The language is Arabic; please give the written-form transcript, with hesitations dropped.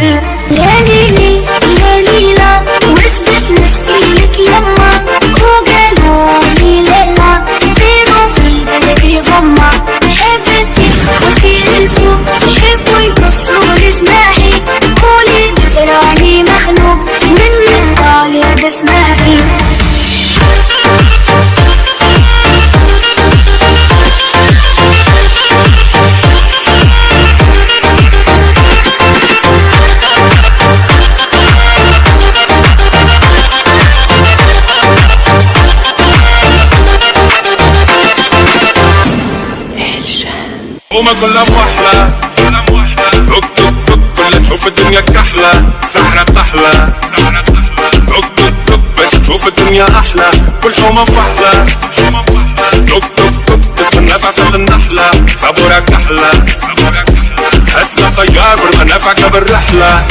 يا ليلي يا ليلى وش باش نشكيلك يما، وقالولي ليلى يصيروا في قلبي غمة. حبتك وطير الفوق يحبوا يقصوا جناحي، قولي تراني مخلوق منك طالع بسماحي. وما كلها موحلة دوك دوك دوك كل تشوف الدنيا كحلة، سحرة تحلى دوك دوك دوك باش تشوف الدنيا أحلى. كل حومة فحلة دوك دوك دوك تستنى في عسل النحلة، صبورك أحلى حسنا طيار والمنافع بالرحلة.